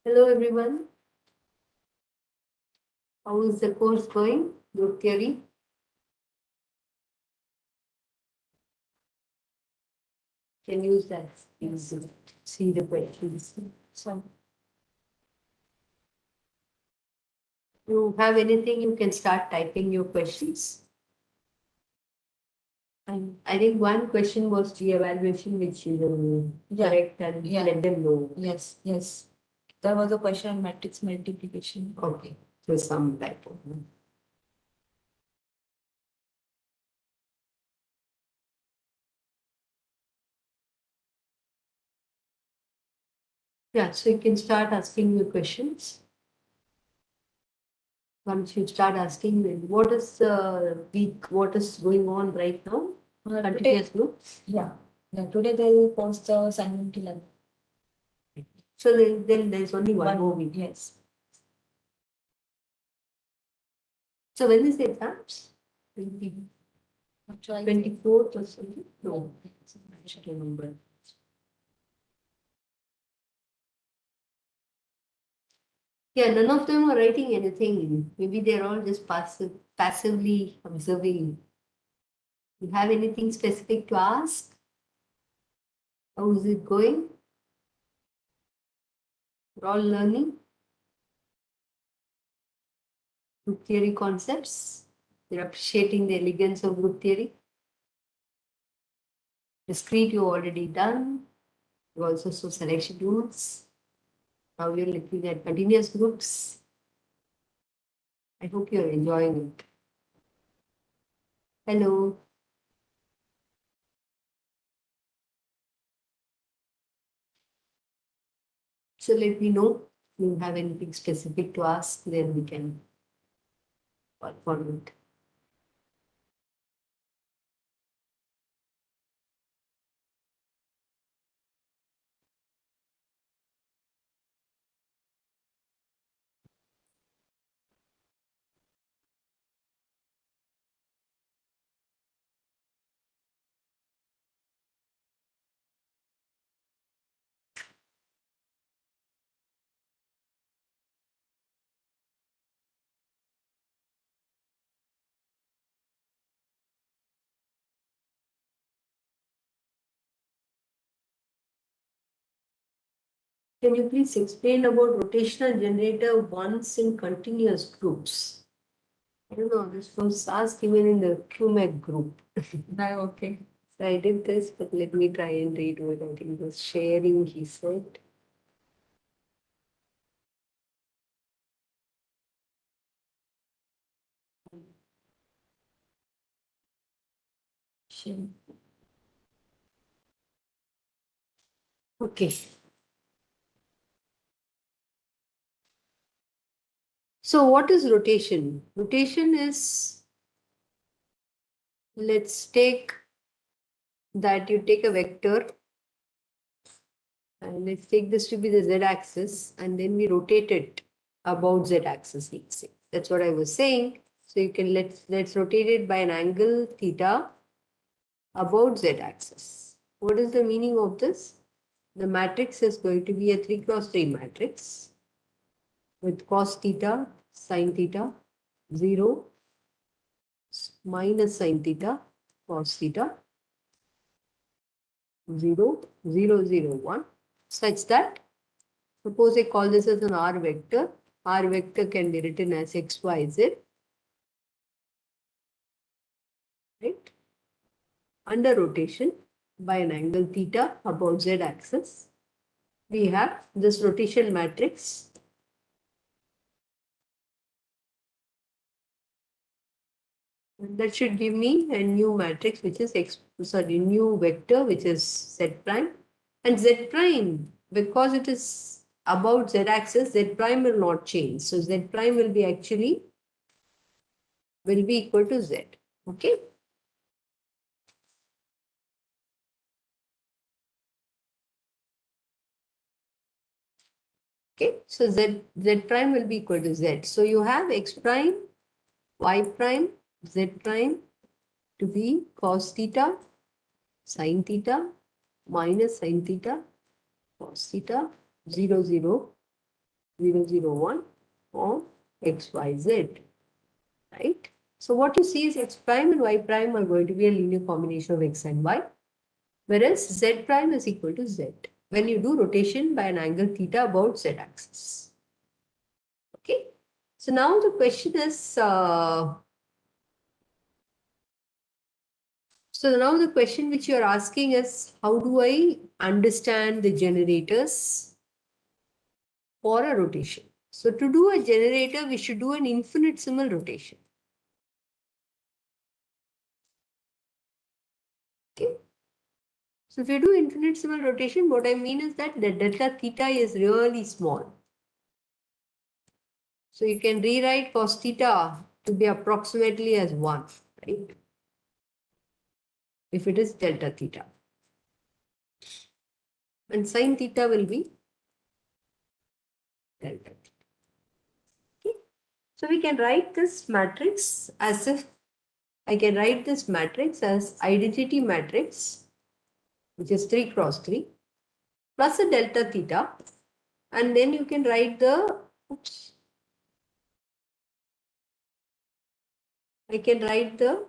Hello everyone. How is the course going? Group theory. Can use that. Yes. See the questions. So, you have anything? You can start typing your questions. And I think one question was the evaluation, which you will correct and let them know. Yes, yes. There was a question on matrix multiplication. Okay. So some typo. Yeah. So you can start asking your questions. Once you start asking them, what is week, what is going on right now? Continuous groups. Yeah. Today they'll post the assignment 11. So then there's only one more week. Yes. So when is the exams? 24th or something? No, I should remember. Yeah, none of them are writing anything. Maybe they're all just passively observing. You have anything specific to ask? How is it going? We're all learning group theory concepts. They're appreciating the elegance of group theory. Discrete you already done. You also saw selection rules. Now you're looking at continuous groups. I hope you're enjoying it. Hello. So let me know if you have anything specific to ask, then we can work on it. Can you please explain about rotational generator once in continuous groups? I don't know, this was asked even in the QMAC group. No, okay. So I did this, but let me try and redo it. I think it was sharing, he said. Sure. Okay. So what is rotation? Rotation is, let's take that you take a vector and let's take this to be the z-axis and then we rotate it about z-axis, let's say. That's what I was saying. So you can let's rotate it by an angle theta about z-axis. What is the meaning of this? The matrix is going to be a 3 cross 3 matrix with cos theta, sin theta, 0, minus sin theta, cos theta, 0, 0, 0, 1, such that, suppose I call this as an R vector. R vector can be written as x, y, z, right? Under rotation by an angle theta about z axis, we have this rotation matrix. And that should give me a new matrix, which is new vector, which is z prime. And z prime, because it is about z axis, z prime will not change. So z prime will be equal to z. Okay. Okay, so z prime will be equal to z. So you have x prime, y prime, z prime to be cos theta, sin theta, minus sin theta, cos theta, 0, 0, 0, 0, 1 or x, y, z, right? So what you see is x prime and y prime are going to be a linear combination of x and y, whereas z prime is equal to z when you do rotation by an angle theta about z axis. Okay, so now the question is, so now the question which you are asking is, how do I understand the generators for a rotation? So to do a generator, we should do an infinitesimal rotation. Okay. So if you do infinitesimal rotation, what I mean is that the delta theta is really small. So you can rewrite cos theta to be approximately as 1, right? If it is delta theta. And sin theta will be delta theta. Okay. So we can write this matrix as if I can write this matrix as identity matrix, which is 3 cross 3, plus a delta theta. And then you can write the, I can write the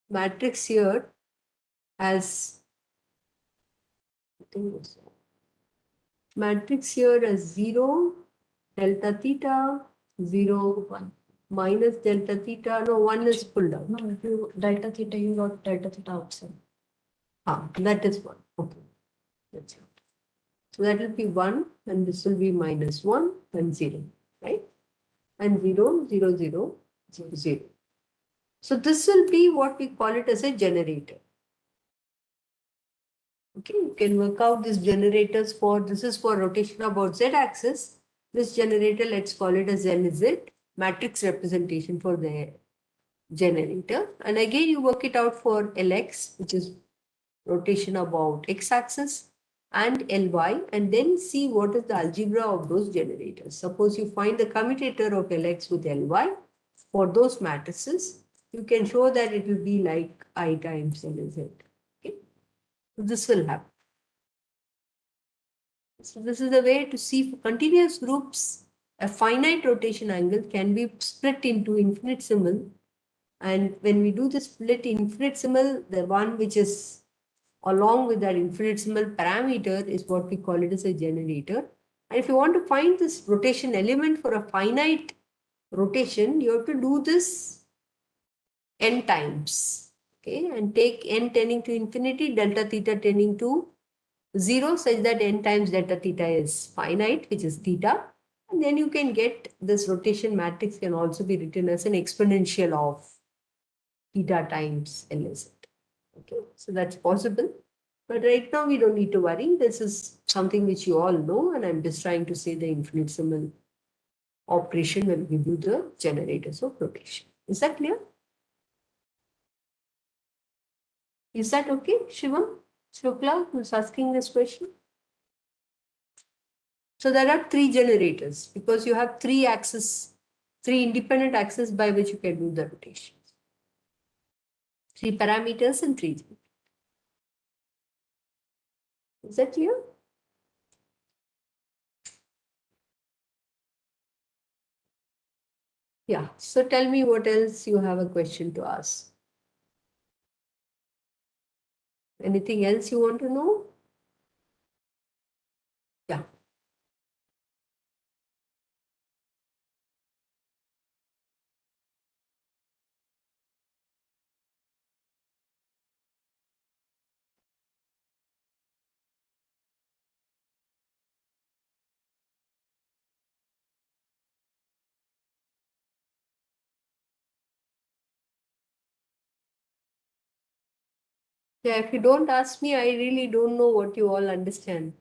matrix here as matrix here as 0, delta theta, 0, 1, minus delta theta. No, 1 is pulled out. No, if you delta theta, you got delta theta outside. That is 1. Okay. That's it. So that will be 1 and this will be minus 1 and 0, right? And 0, 0, 0, 0, 0. So this will be what we call it as a generator. Okay, you can work out these generators for, this is for rotation about z-axis. This generator, let's call it as LZ, matrix representation for the generator. And again, you work it out for Lx, which is rotation about x-axis, and Ly, and then see what is the algebra of those generators. Suppose you find the commutator of Lx with Ly for those matrices, you can show that it will be like I times Lz. Okay, so this will happen. So this is the way to see for continuous groups, a finite rotation angle can be split into infinitesimal. And when we do the split infinitesimal, the one which is along with that infinitesimal parameter is what we call it as a generator. And if you want to find this rotation element for a finite rotation, you have to do this n times. Okay, and take n tending to infinity, delta theta tending to 0, such that n times delta theta is finite, which is theta. And then you can get this rotation matrix can also be written as an exponential of theta times LZ. Okay, so that's possible. But right now we don't need to worry. This is something which you all know, and I'm just trying to say the infinitesimal operation will give you the generators of rotation. Is that clear? Is that okay, Shivam? Shukla, who's asking this question? So there are 3 generators because you have 3 axes, 3 independent axes by which you can do the rotation. 3 parameters and 3. Is that clear? Yeah. So tell me what else you have a question to ask. Anything else you want to know? Yeah. Yeah, if you don't ask me, I really don't know what you all understand.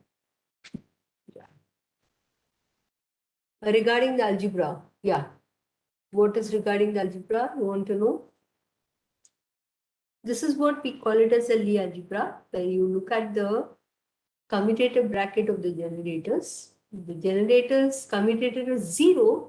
Yeah. Regarding the algebra, yeah. What is regarding the algebra? You want to know? This is what we call it as a Lie algebra, where you look at the commutator bracket of the generators. The generators commutator is 0.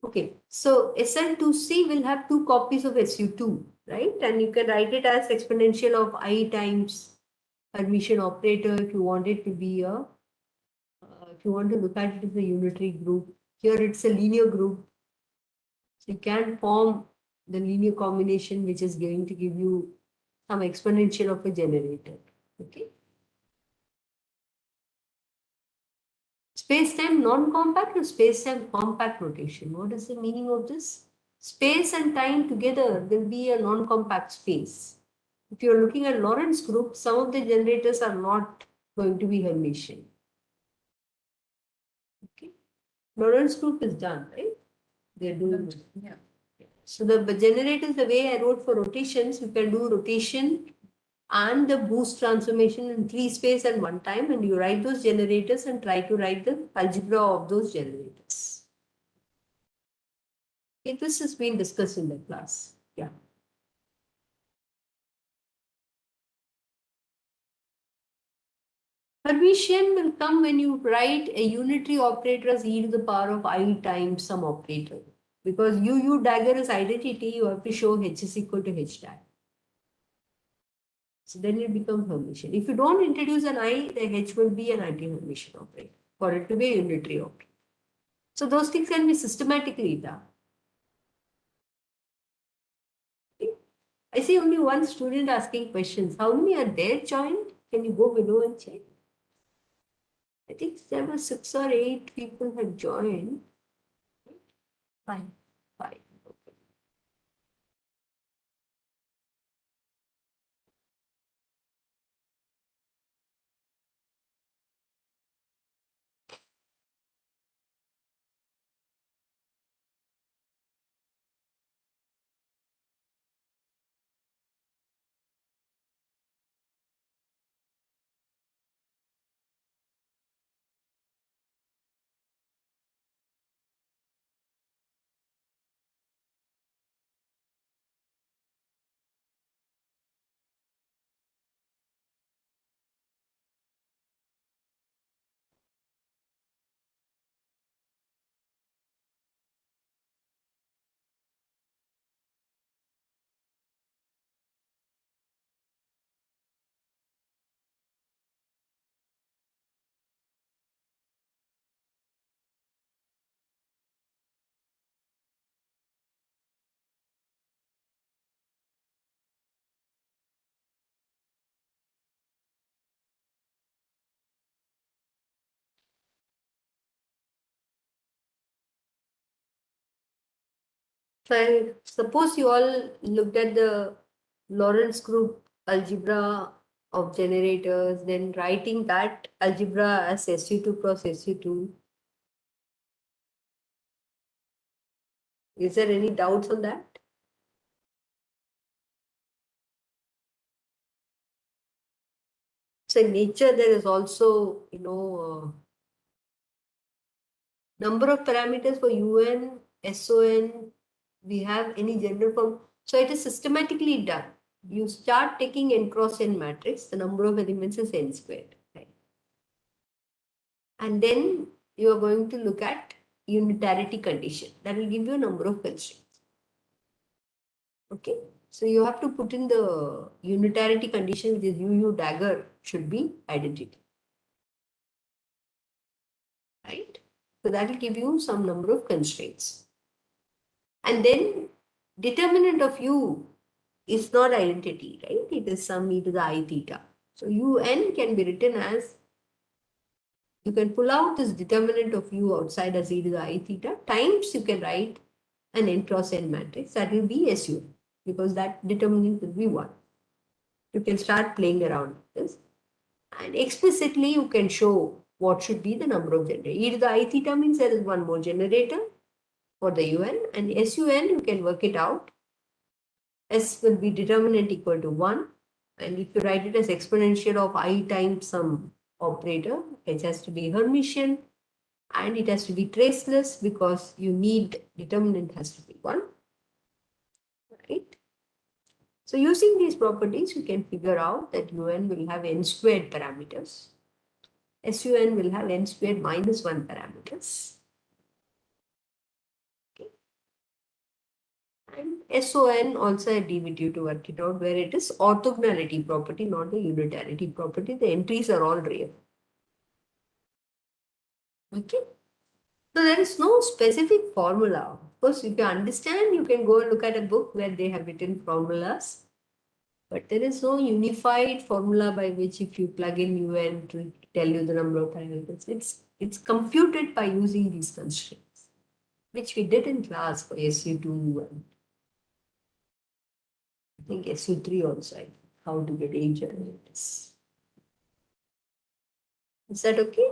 Okay, so SN2C will have 2 copies of SU2, right? And you can write it as exponential of I times Hermitian operator if you want it to be if you want to look at it as a unitary group. Here it's a linear group. So you can form the linear combination which is going to give you some exponential of a generator. Okay. Space-time non-compact or space-time compact rotation. What is the meaning of this? Space and time together will be a non-compact space. If you're looking at Lorenz group, some of the generators are not going to be Hermitian. Okay. Lorenz group is done, right? They're doing. Yeah. So the generators, the way I wrote for rotations, you can do rotation and the boost transformation in 3 space and 1 time, and you write those generators and try to write the algebra of those generators. Okay, this has been discussed in the class. Yeah. Hermitian will come when you write a unitary operator as e to the power of I times some operator. Because u dagger is identity, you have to show h is equal to h dagger. So then it becomes Hermitian. If you don't introduce an I, the H will be an anti-Hermitian operator for it to be a unitary operator. So those things can be systematically done. I see only one student asking questions. How many are there joined? Can you go below and check? I think there were 6 or 8 people had joined. Fine. 5. Okay. So I suppose you all looked at the Lawrence group algebra of generators, then writing that algebra as SU2 cross SU2. Is there any doubts on that? So in nature, there is also, number of parameters for UN, SON, we have any general form. So it is systematically done. You start taking n cross n matrix, the number of elements is n squared. Right? And then you are going to look at unitarity condition. That will give you a number of constraints. Okay. So you have to put in the unitarity condition, which is UU dagger should be identity. Right? So that will give you some number of constraints. And then determinant of U is not identity, right? It is some e to the I theta. So UN can be written as, you can pull out this determinant of U outside as e to the I theta times you can write an n cross n matrix. That will be SU because that determinant will be 1. You can start playing around with this. And explicitly you can show what should be the number of generators. E to the I theta means there is one more generator for the UN, and SUN you can work it out. S will be determinant equal to 1, and if you write it as exponential of I times some operator, it has to be Hermitian and it has to be traceless because you need determinant has to be 1. Right? So using these properties, you can figure out that UN will have n squared parameters. SUN will have n squared minus 1 parameters. Okay. And SON also I leave with you to work it out, where it is orthogonality property, not the unitarity property. The entries are all real. Okay. So there is no specific formula. Of course, if you understand, you can go and look at a book where they have written formulas. But there is no unified formula by which if you plug in UN to tell you the number of parameters. It's computed by using these constraints, which we did in class for SU2 and I think SU3 also. How to get age generators. Is that okay?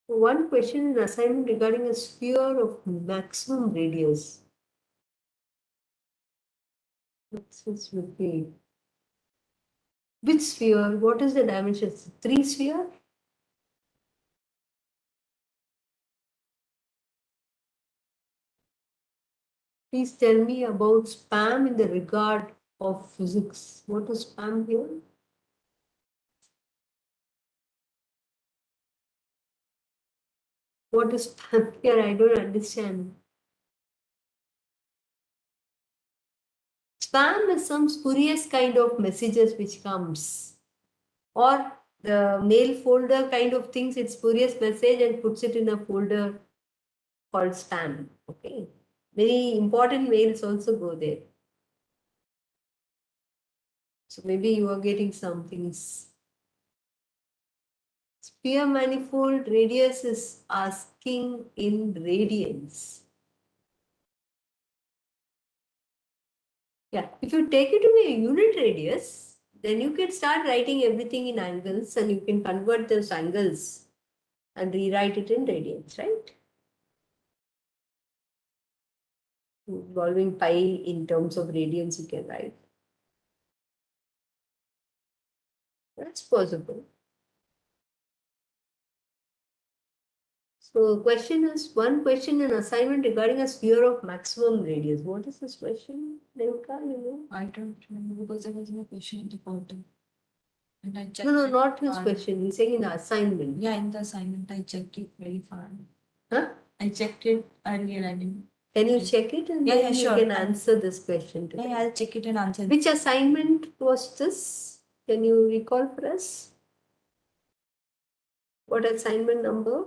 One question in assignment regarding a sphere of maximum radius. This would be which sphere? What is the dimension? 3 sphere? Please tell me about spam in the regard of physics. What is spam here? What is spam here? I don't understand. Spam is some spurious kind of messages which comes. Or the mail folder kind of thinks it's spurious message and puts it in a folder called spam. Okay. Very important mails also go there. So maybe you are getting some things. Sphere manifold radius is asking in radians. Yeah, if you take it to be a unit radius, then you can start writing everything in angles and you can convert those angles and rewrite it in radians, right? Involving pi in terms of radians, you can write. That's possible. So question is one question in assignment regarding a sphere of maximum radius. What is this question, Devika? You know? I don't remember because there was no question in the portal. And I checked. No, it not his far. question. He's saying in the assignment. Yeah, in the assignment I checked it very far. Huh? I checked it earlier. I didn't. Can you check it and Yeah, then yeah, you sure. can answer this question today? Yeah, I'll check it and answer. Which assignment was this? Can you recall for us? What assignment number?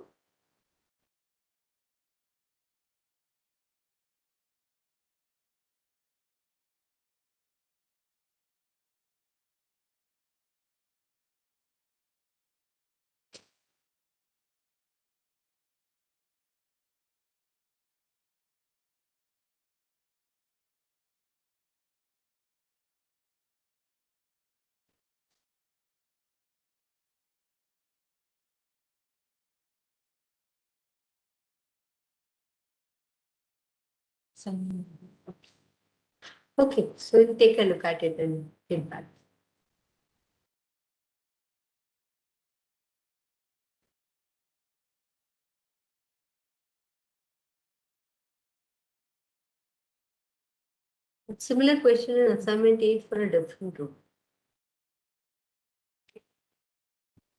Okay, so we'll take a look at it and get back. Similar question in assignment 8 for a different room.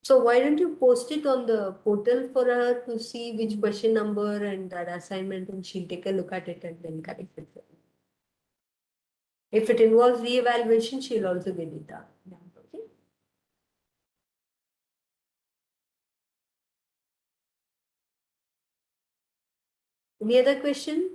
So why don't you post it on the portal for her to see which question number and that assignment, and she'll take a look at it and then correct it. If it involves re-evaluation, she'll also get it done. Okay. Any other question?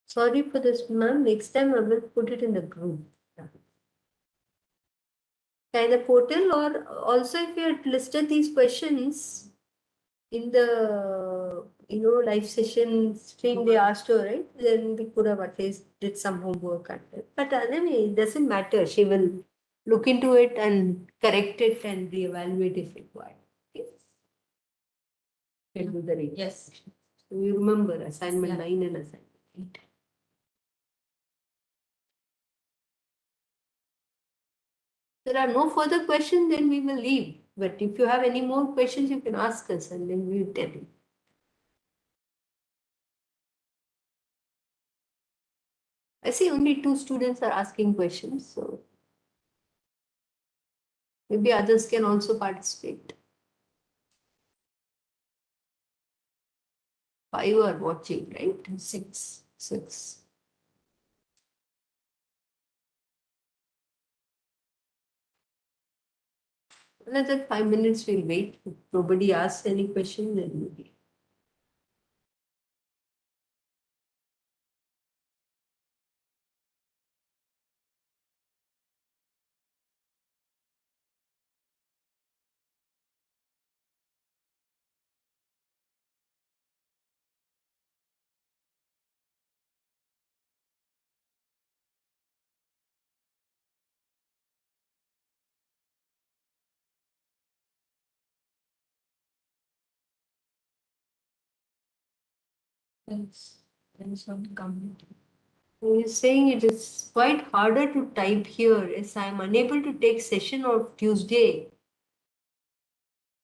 Sorry for this, ma'am. Next time I will put it in the group. in the portal, or also if you had listed these questions in the live session stream they asked her, right? Then we could have at least did some homework on it. But anyway, it doesn't matter. She will look into it and correct it and reevaluate if required. Okay. We'll do the reading. Yes. So you remember assignment Yeah. 9 and assignment 8. There are no further questions, then we will leave. But if you have any more questions, you can ask us and then we will tell you. I see only 2 students are asking questions, so maybe others can also participate. 5 are watching, right? 6. 6. Another 5 minutes we'll wait. If nobody asks any question, then maybe. Thanks. Thanks for coming. You're saying it is quite harder to type here as I am unable to take session on Tuesday.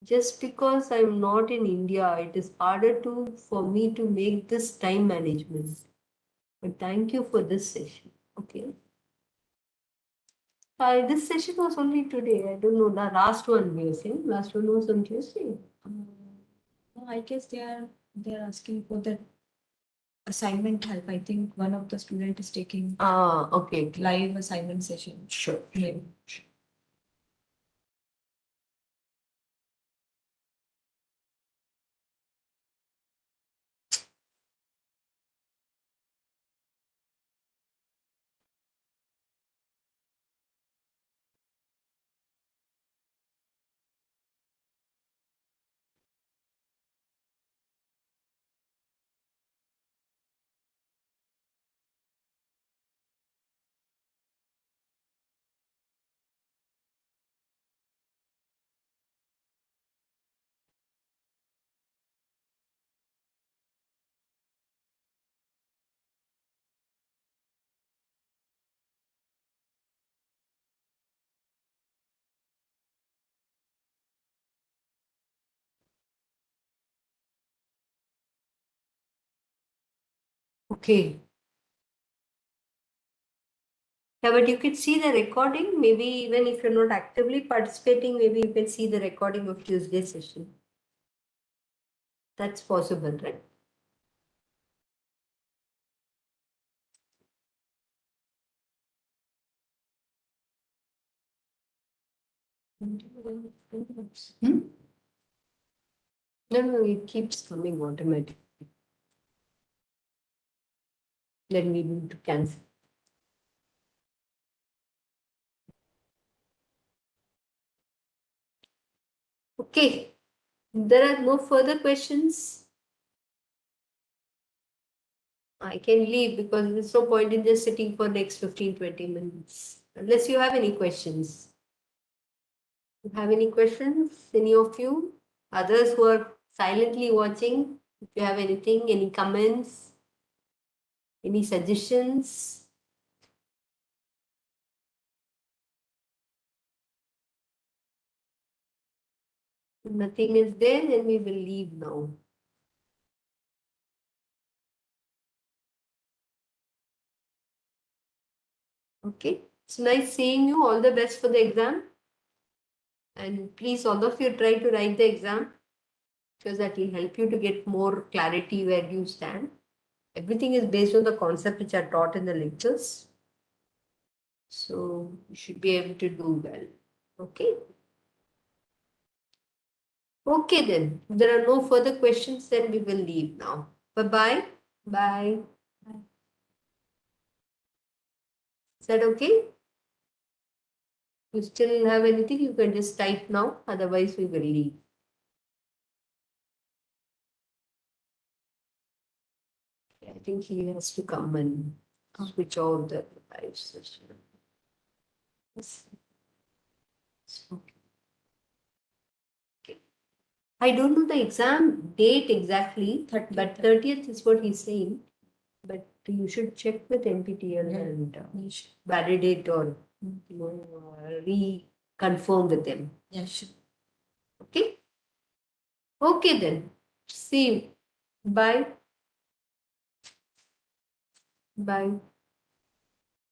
Just because I'm not in India, it is harder for me to make this time management. But thank you for this session. Okay. This session was only today. I don't know. The last one we are saying. Last one was on Tuesday. No, I guess they're asking for the assignment help. I think one of the student is taking Okay. live assignment session. Sure. Yeah. Okay. Yeah, but you could see the recording. Maybe even if you're not actively participating, maybe you can see the recording of Tuesday session. That's possible, right? Hmm? No, it keeps coming automatically. Then we need to cancel. Okay. There are no further questions. I can leave because there's no point in just sitting for next 15-20 minutes. Unless you have any questions. You have any questions? Any of you? Others who are silently watching? If you have anything, any comments, any suggestions? If nothing is there, then we will leave now. Okay. It's nice seeing you. All the best for the exam. And please, all of you try to write the exam because that will help you to get more clarity where you stand. Everything is based on the concept which are taught in the lectures. So you should be able to do well. Okay. Okay then. If there are no further questions, then we will leave now. Bye-bye. Bye. Is that okay? You still have anything, you can just type now, otherwise we will leave. I think he has to come and switch on the live session. Yes. Okay. I don't know the exam date exactly, 30th. but 30th is what he's saying. But you should check with NPTEL and validate or reconfirm with them. Yeah, sure. Okay? Okay then. See you. Bye. Bye.